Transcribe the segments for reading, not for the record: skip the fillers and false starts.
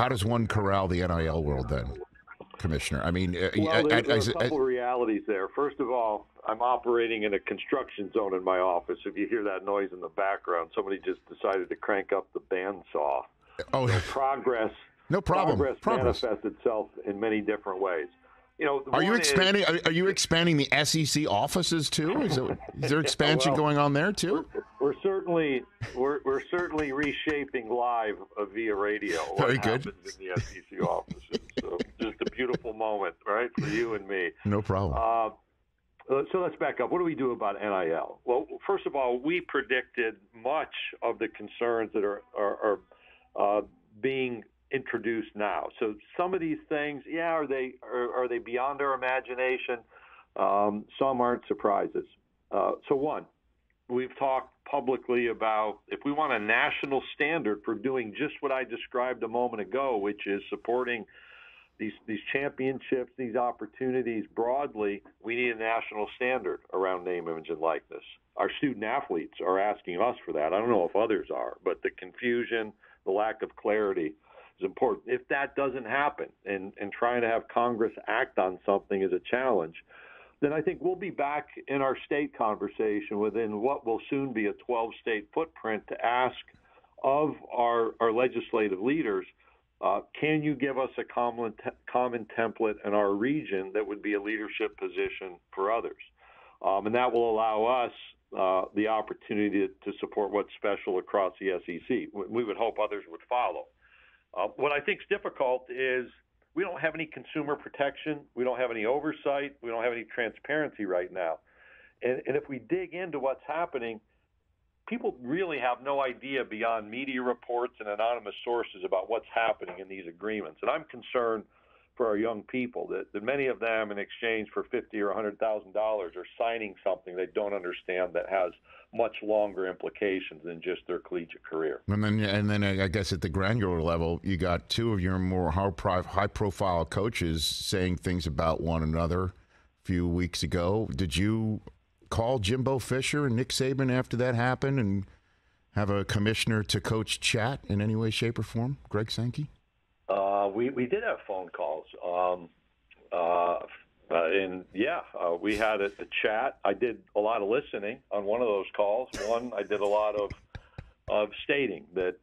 does one corral the NIL world then, Commissioner? I mean, well, there's a couple of realities there. First of all, I'm operating in a construction zone in my office. If you hear that noise in the background, somebody just decided to crank up the bandsaw. Oh, so progress. No problem. Progress manifests itself in many different ways. You know, are you expanding? Are you expanding the SEC offices too? Is there expansion going on there too? We're certainly reshaping live via radio. Very good. Happens in the SEC offices. So just a beautiful moment, right, for you and me. No problem. So let's back up. What do we do about NIL? Well, first of all, we predicted much of the concerns that are being introduced now. So some of these things, are they beyond our imagination? Some aren't surprises. So one, we've talked publicly about if we want a national standard for doing just what I described a moment ago, which is supporting these championships, these opportunities broadly, we need a national standard around name, image, and likeness. Our student athletes are asking us for that. I don't know if others are, but the confusion, the lack of clarity is important. If that doesn't happen and trying to have Congress act on something is a challenge, then I think we'll be back in our state conversation within what will soon be a 12-state footprint to ask of our legislative leaders, can you give us a common template in our region that would be a leadership position for others? And that will allow us the opportunity to support what's special across the SEC. We would hope others would follow. What I think is difficult is we don't have any consumer protection. We don't have any oversight. We don't have any transparency right now. And if we dig into what's happening, people really have no idea beyond media reports and anonymous sources about what's happening in these agreements. And I'm concerned for our young people that many of them, in exchange for $50,000 or $100,000, are signing something they don't understand that has much longer implications than just their collegiate career. And then I guess at the granular level, you got two of your more high-profile coaches saying things about one another a few weeks ago. Did you call Jimbo Fisher and Nick Saban after that happened and have a commissioner to coach chat in any way, shape, or form? Greg Sankey? We did have phone calls. We had a chat. I did a lot of listening on one of those calls. One, I did a lot of stating that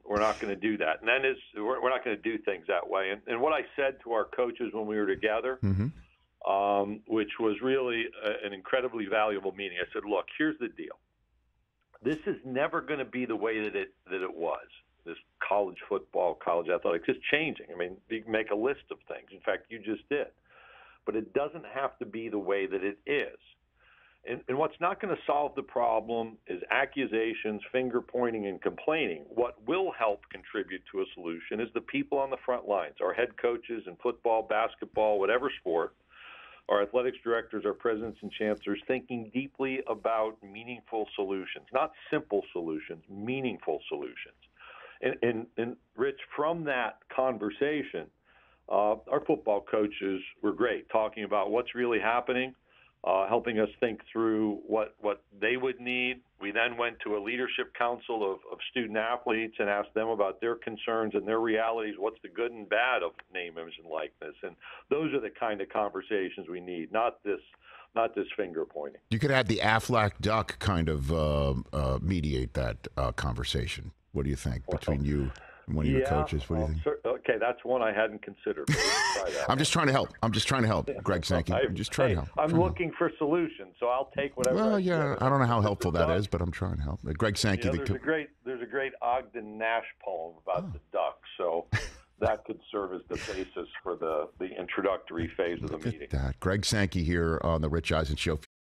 we're not going to do that. And then we're not going to do things that way. And what I said to our coaches when we were together, which was really an incredibly valuable meeting, I said, look, here's the deal. This is never going to be the way that it was. This college football, college athletics is changing. I mean, you can make a list of things. In fact, you just did. But it doesn't have to be the way that it is. And what's not going to solve the problem is accusations, finger-pointing, and complaining. What will help contribute to a solution is the people on the front lines, our head coaches in football, basketball, whatever sport, our athletics directors, our presidents and chancellors, thinking deeply about meaningful solutions, not simple solutions, meaningful solutions. And Rich, from that conversation, our football coaches were great, talking about what's really happening, helping us think through what they would need. We then went to a leadership council of student athletes and asked them about their concerns and their realities, what's the good and bad of name, image, and likeness. And those are the kind of conversations we need, not this finger pointing. You could have the Aflac duck kind of mediate that conversation. What do you think between you and one of your coaches? What do you think? Okay, that's one I hadn't considered. I'm just trying to help. Greg Sankey. I'm just trying to help. I'm looking for solutions, so I'll take whatever. Well, I don't know how helpful that is, but I'm trying to help. Greg Sankey. There's a great Ogden Nash poem about the duck, so that could serve as the basis for the introductory phase of the meeting. Greg Sankey here on the Rich Eisen Show.